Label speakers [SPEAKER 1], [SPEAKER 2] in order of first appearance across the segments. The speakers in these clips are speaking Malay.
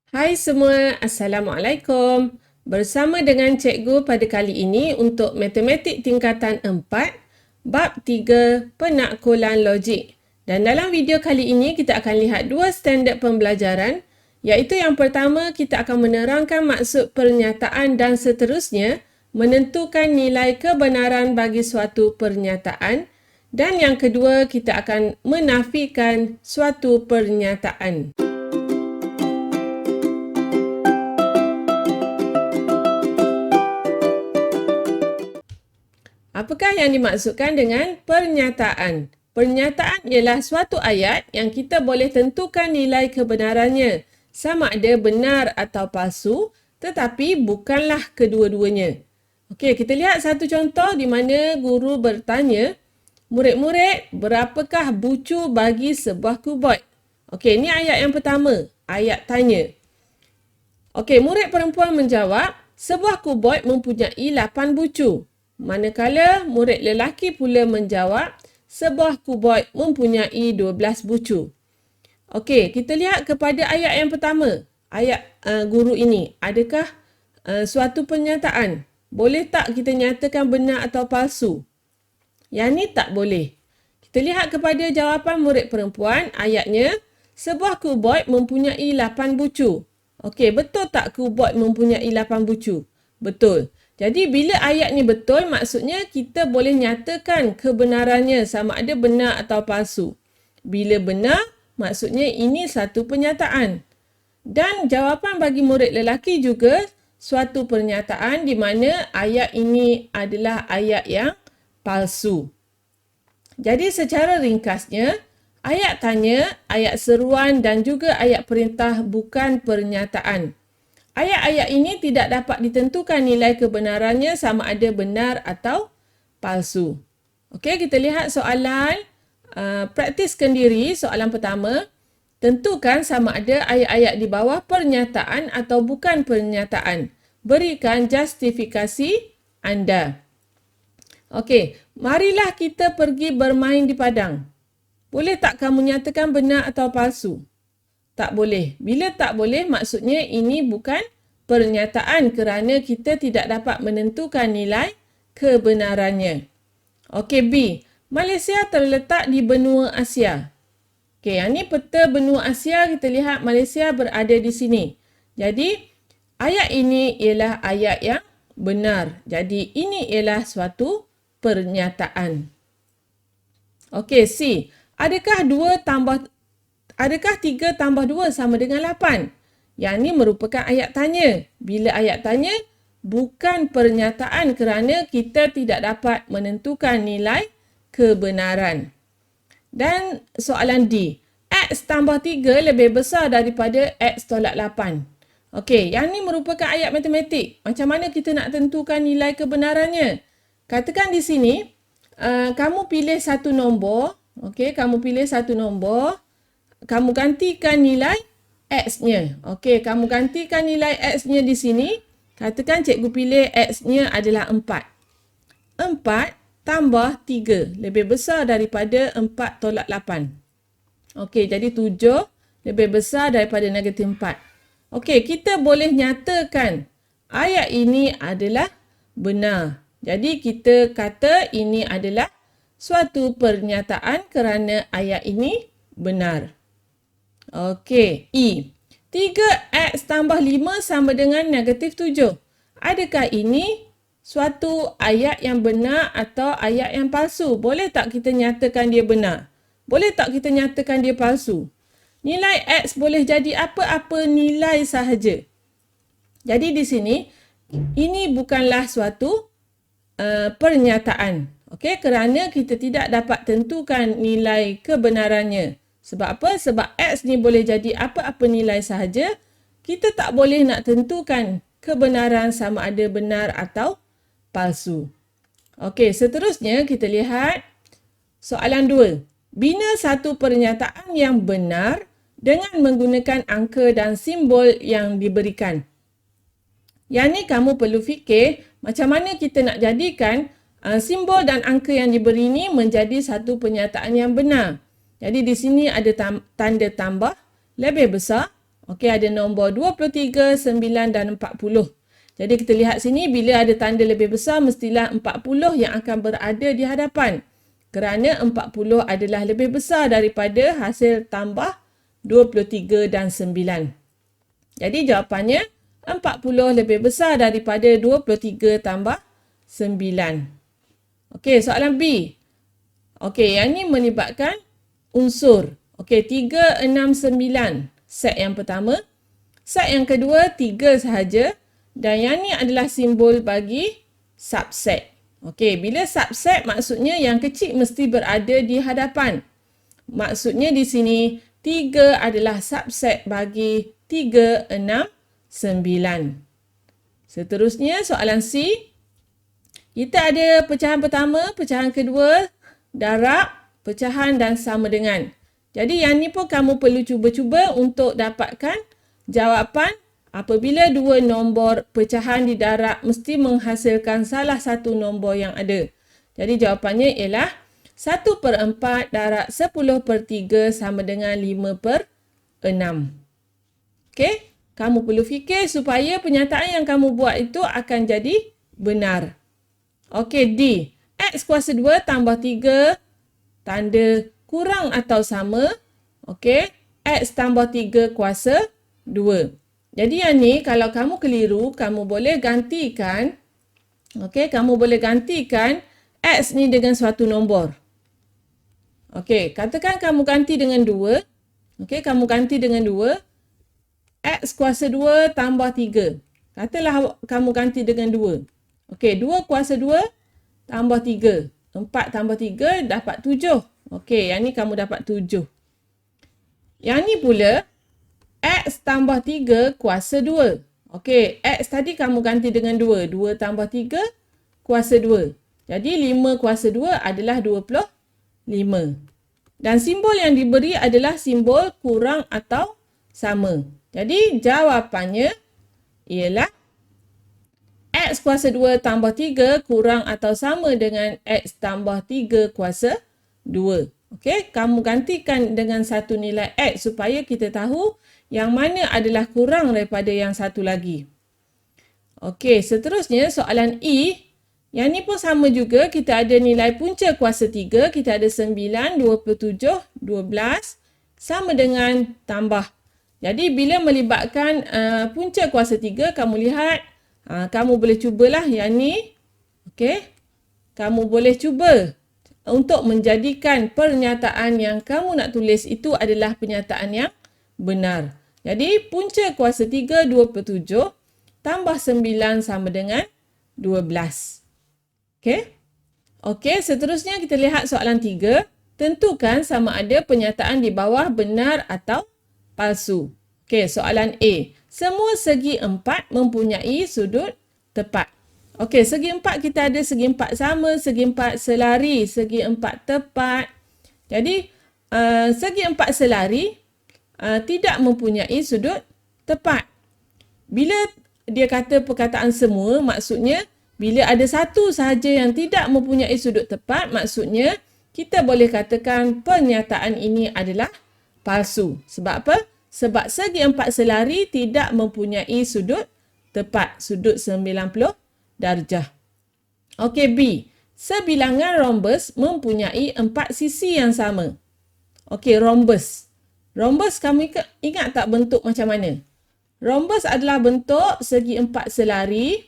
[SPEAKER 1] Hai semua, Assalamualaikum. Bersama dengan cikgu pada kali ini untuk Matematik Tingkatan 4, Bab 3, Penakkulan Logik. Dan dalam video kali ini kita akan lihat dua standard pembelajaran, iaitu yang pertama kita akan menerangkan maksud pernyataan dan seterusnya menentukan nilai kebenaran bagi suatu pernyataan, dan yang kedua kita akan menafikan suatu pernyataan. Apakah yang dimaksudkan dengan pernyataan? Pernyataan ialah suatu ayat yang kita boleh tentukan nilai kebenarannya, sama ada benar atau palsu, tetapi bukanlah kedua-duanya. Okey, kita lihat satu contoh di mana guru bertanya, "Murid-murid, berapakah bucu bagi sebuah kuboid?" Okey, ini ayat yang pertama, ayat tanya. Okey, murid perempuan menjawab, "Sebuah kuboid mempunyai 8 bucu." Manakala murid lelaki pula menjawab, sebuah kuboid mempunyai 12 bucu. Okey, kita lihat kepada ayat yang pertama. Ayat guru ini, adakah suatu pernyataan? Boleh tak kita nyatakan benar atau palsu? Yang ni tak boleh. Kita lihat kepada jawapan murid perempuan, ayatnya, sebuah kuboid mempunyai 8 bucu. Okey, betul tak kuboid mempunyai 8 bucu? Betul. Jadi bila ayat ni betul, maksudnya kita boleh nyatakan kebenarannya sama ada benar atau palsu. Bila benar, maksudnya ini satu pernyataan. Dan jawapan bagi murid lelaki juga suatu pernyataan di mana ayat ini adalah ayat yang palsu. Jadi secara ringkasnya, ayat tanya, ayat seruan dan juga ayat perintah bukan pernyataan. Ayat-ayat ini tidak dapat ditentukan nilai kebenarannya sama ada benar atau palsu. Okey, kita lihat soalan praktiskan diri. Soalan pertama, tentukan sama ada ayat-ayat di bawah pernyataan atau bukan pernyataan. Berikan justifikasi anda. Okey, marilah kita pergi bermain di padang. Boleh tak kamu nyatakan benar atau palsu? Tak boleh. Bila tak boleh, maksudnya ini bukan pernyataan kerana kita tidak dapat menentukan nilai kebenarannya. Okey, B. Malaysia terletak di benua Asia. Okey, yang ni peta benua Asia, kita lihat Malaysia berada di sini. Jadi, ayat ini ialah ayat yang benar. Jadi, ini ialah suatu pernyataan. Okey, C. Adakah 3 tambah 2 sama dengan 8? Yang ni merupakan ayat tanya. Bila ayat tanya, bukan pernyataan kerana kita tidak dapat menentukan nilai kebenaran. Dan soalan D. X tambah 3 lebih besar daripada X tolak 8. Okey, yang ni merupakan ayat matematik. Macam mana kita nak tentukan nilai kebenarannya? Katakan di sini, kamu pilih satu nombor. Okey, kamu pilih satu nombor. Kamu gantikan nilai X-nya. Okey, kamu gantikan nilai X-nya di sini. Katakan cikgu pilih X-nya adalah 4. 4 tambah 3 lebih besar daripada 4 tolak 8. Okey, jadi 7 lebih besar daripada negatif 4. Okey, kita boleh nyatakan ayat ini adalah benar. Jadi kita kata ini adalah suatu pernyataan kerana ayat ini benar. Okey, E. 3x tambah 5 sama dengan negatif 7. Adakah ini suatu ayat yang benar atau ayat yang palsu? Boleh tak kita nyatakan dia benar? Boleh tak kita nyatakan dia palsu? Nilai x boleh jadi apa-apa nilai sahaja. Jadi di sini, ini bukanlah suatu pernyataan. Okey, kerana kita tidak dapat tentukan nilai kebenarannya. Sebab apa? Sebab X ni boleh jadi apa-apa nilai sahaja. Kita tak boleh nak tentukan kebenaran sama ada benar atau palsu. Okey, seterusnya kita lihat soalan 2. Bina satu pernyataan yang benar dengan menggunakan angka dan simbol yang diberikan. Yang ni kamu perlu fikir macam mana kita nak jadikan simbol dan angka yang diberi ini menjadi satu pernyataan yang benar. Jadi di sini ada tanda tambah lebih besar. Okey, ada nombor 23, 9 dan 40. Jadi kita lihat sini, bila ada tanda lebih besar, mestilah 40 yang akan berada di hadapan. Kerana 40 adalah lebih besar daripada hasil tambah 23 dan 9. Jadi jawapannya 40 lebih besar daripada 23 tambah 9. Okey, soalan B. Okey, yang ni melibatkan unsur. Okey, 3, 6, 9. Set yang pertama. Set yang kedua, 3 sahaja. Dan yang ni adalah simbol bagi subset. Okey, bila subset maksudnya yang kecil mesti berada di hadapan. Maksudnya di sini 3 adalah subset bagi 3, 6, 9. Seterusnya soalan C. Kita ada pecahan pertama, pecahan kedua, darab, pecahan dan sama dengan. Jadi yang ni pun kamu perlu cuba-cuba untuk dapatkan jawapan. Apabila dua nombor pecahan di darab mesti menghasilkan salah satu nombor yang ada. Jadi jawapannya ialah 1/4 darab 10/3 sama dengan 5/6. Okey, kamu perlu fikir supaya penyataan yang kamu buat itu akan jadi benar. Okey, D. X kuasa 2 tambah 3 tanda kurang atau sama. Okey, X tambah 3 kuasa 2. Jadi yang ni kalau kamu keliru, kamu boleh gantikan. Okey, kamu boleh gantikan X ni dengan suatu nombor. Okey, katakan kamu ganti dengan 2. Okey, kamu ganti dengan 2. X kuasa 2 tambah 3. Katalah kamu ganti dengan 2. Okey, 2 kuasa 2 tambah 3. 4 tambah 3 dapat 7. Okey, yang ni kamu dapat 7. Yang ni pula X tambah 3 kuasa 2. Okey, X tadi kamu ganti dengan 2. 2 tambah 3 kuasa 2. Jadi 5 kuasa 2 adalah 25. Dan simbol yang diberi adalah simbol kurang atau sama. Jadi jawapannya ialah X kuasa 2 tambah 3 kurang atau sama dengan X tambah 3 kuasa 2. Okey, kamu gantikan dengan satu nilai X supaya kita tahu yang mana adalah kurang daripada yang satu lagi. Okey, seterusnya soalan E. Yang ni pun sama juga, kita ada nilai punca kuasa 3, kita ada 9, 27, 12 sama dengan tambah. Jadi bila melibatkan punca kuasa 3, kamu lihat, kamu boleh cubalah yang ni. Okey, kamu boleh cuba untuk menjadikan pernyataan yang kamu nak tulis itu adalah pernyataan yang benar. Jadi punca kuasa 3 27 tambah 9 sama dengan 12. Okey. Okey, seterusnya kita lihat soalan 3. Tentukan sama ada pernyataan di bawah benar atau palsu. Okey, soalan A. Semua segi 4 mempunyai sudut tepat. Okey, segi 4 kita ada segi 4 sama, segi 4 selari, segi 4 tepat. Jadi segi 4 selari tidak mempunyai sudut tepat. Bila dia kata perkataan semua, maksudnya bila ada satu sahaja yang tidak mempunyai sudut tepat, maksudnya kita boleh katakan pernyataan ini adalah palsu. Sebab apa? Sebab segi 4 selari tidak mempunyai sudut tepat, sudut 90 darjah. Okey, B. Sebilangan rhombus mempunyai 4 sisi yang sama. Okey, rhombus. Rhombus kamu ingat tak bentuk macam mana? Rhombus adalah bentuk segi 4 selari.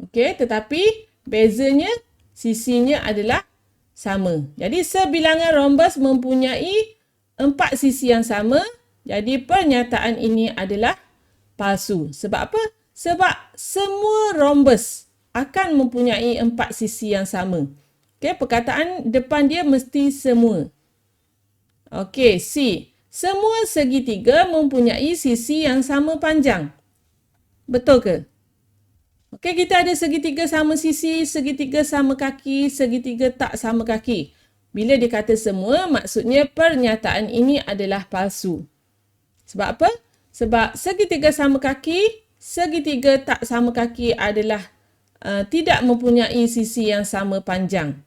[SPEAKER 1] Okey, tetapi bezanya sisinya adalah sama. Jadi sebilangan rhombus mempunyai 4 sisi yang sama. Jadi pernyataan ini adalah palsu. Sebab apa? Sebab semua rhombus akan mempunyai 4 sisi yang sama. Okey, perkataan depan dia mesti semua. Okey, C. Semua segitiga mempunyai sisi yang sama panjang. Betul ke? Okey, kita ada segitiga sama sisi, segitiga sama kaki, segitiga tak sama kaki. Bila dikata semua, maksudnya pernyataan ini adalah palsu. Sebab apa? Sebab segitiga sama kaki, segitiga tak sama kaki adalah tidak mempunyai sisi yang sama panjang.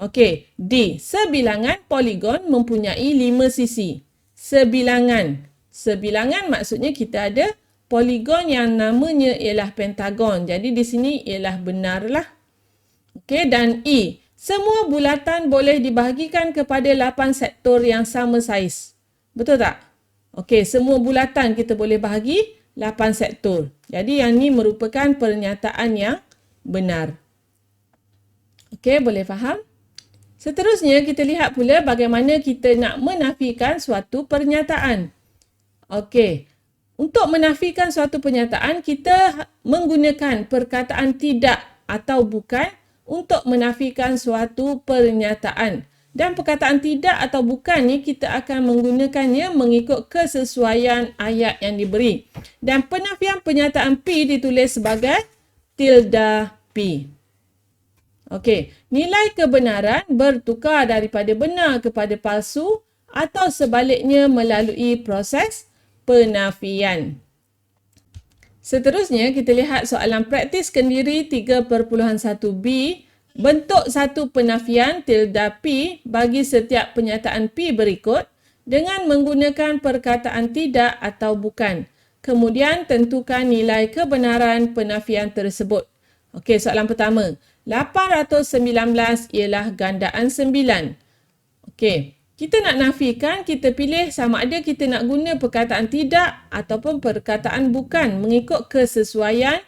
[SPEAKER 1] Okey, D. Sebilangan poligon mempunyai 5 sisi. Sebilangan. sebilangan maksudnya kita ada poligon yang namanya ialah pentagon. Jadi di sini ialah benar lah. Okey, dan E. Semua bulatan boleh dibahagikan kepada 8 sektor yang sama saiz. Betul tak? Okey, semua bulatan kita boleh bahagi 8 sektor. Jadi yang ni merupakan pernyataan yang benar. Okey, boleh faham? Seterusnya, kita lihat pula bagaimana kita nak menafikan suatu pernyataan. Okey, untuk menafikan suatu pernyataan, kita menggunakan perkataan tidak atau bukan untuk menafikan suatu pernyataan. Dan perkataan tidak atau bukan ni kita akan menggunakannya mengikut kesesuaian ayat yang diberi. Dan penafian pernyataan P ditulis sebagai tilde P. Okey, nilai kebenaran bertukar daripada benar kepada palsu atau sebaliknya melalui proses penafian. Seterusnya, kita lihat soalan praktis kendiri 3.1b. Bentuk satu penafian tilde P bagi setiap pernyataan P berikut dengan menggunakan perkataan tidak atau bukan. Kemudian, tentukan nilai kebenaran penafian tersebut. Okey, soalan pertama. 819 ialah gandaan 9. Okey, kita nak nafikan, kita pilih sama ada kita nak guna perkataan tidak ataupun perkataan bukan mengikut kesesuaian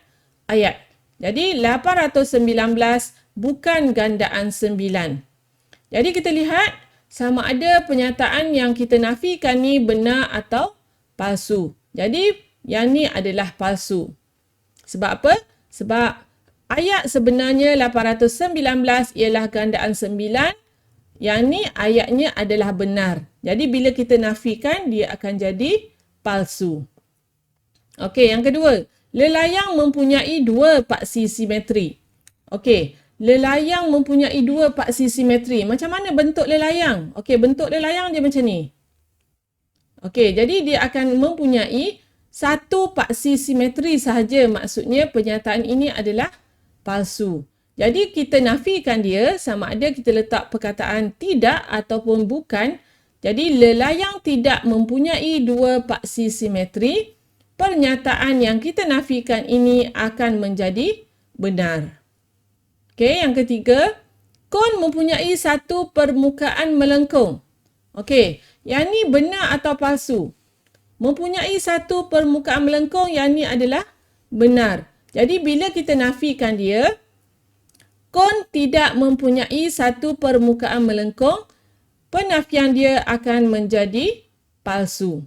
[SPEAKER 1] ayat. Jadi 819 bukan gandaan 9. Jadi kita lihat sama ada pernyataan yang kita nafikan ni benar atau palsu. Jadi yang ni adalah palsu. Sebab apa? Sebab ayat sebenarnya 819 ialah gandaan 9. Yang ni ayatnya adalah benar. Jadi bila kita nafikan, dia akan jadi palsu. Okey, yang kedua. Lelayang mempunyai dua paksi simetri. Okey, lelayang mempunyai dua paksi simetri. Macam mana bentuk lelayang? Okey, bentuk lelayang dia macam ni. Okey, jadi dia akan mempunyai satu paksi simetri sahaja. Maksudnya pernyataan ini adalah palsu. Jadi kita nafikan dia sama ada kita letak perkataan tidak ataupun bukan. Jadi lelayang tidak mempunyai dua paksi simetri. Pernyataan yang kita nafikan ini akan menjadi benar. Okey, yang ketiga, kon mempunyai satu permukaan melengkung. Okey, yang ni benar atau palsu? Mempunyai satu permukaan melengkung, yang ni adalah benar. Jadi bila kita nafikan dia, kon tidak mempunyai satu permukaan melengkung, penafian dia akan menjadi palsu.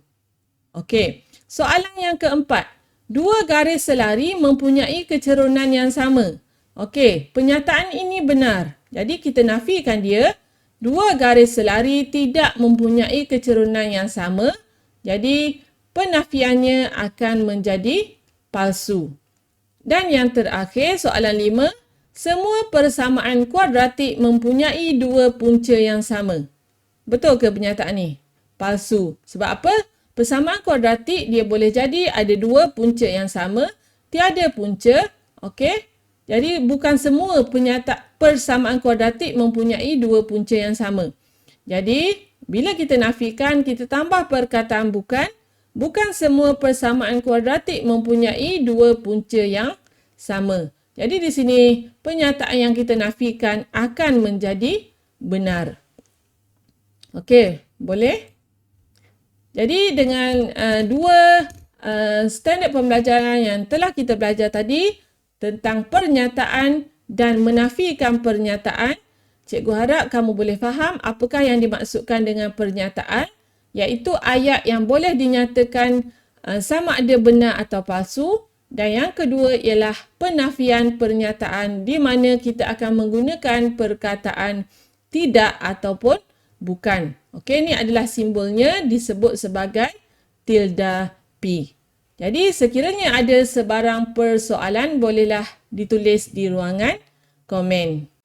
[SPEAKER 1] Okey, soalan yang keempat. Dua garis selari mempunyai kecerunan yang sama. Okey, pernyataan ini benar. Jadi kita nafikan dia, dua garis selari tidak mempunyai kecerunan yang sama. Jadi penafiannya akan menjadi palsu. Dan yang terakhir, soalan 5. Semua persamaan kuadratik mempunyai dua punca yang sama. Betul ke pernyataan ni? Palsu. Sebab apa? Persamaan kuadratik dia boleh jadi ada dua punca yang sama, tiada punca. Okey? Jadi bukan semua persamaan kuadratik mempunyai dua punca yang sama. Jadi bila kita nafikan, kita tambah perkataan bukan. Bukan semua persamaan kuadratik mempunyai dua punca yang sama. Jadi di sini pernyataan yang kita nafikan akan menjadi benar. Okey, boleh? Jadi dengan dua standard pembelajaran yang telah kita belajar tadi tentang pernyataan dan menafikan pernyataan, cikgu harap kamu boleh faham apakah yang dimaksudkan dengan pernyataan, iaitu ayat yang boleh dinyatakan sama ada benar atau palsu. Dan yang kedua ialah penafian pernyataan di mana kita akan menggunakan perkataan tidak ataupun bukan. Okey, ini adalah simbolnya disebut sebagai tilde P. Jadi sekiranya ada sebarang persoalan, bolehlah ditulis di ruangan komen.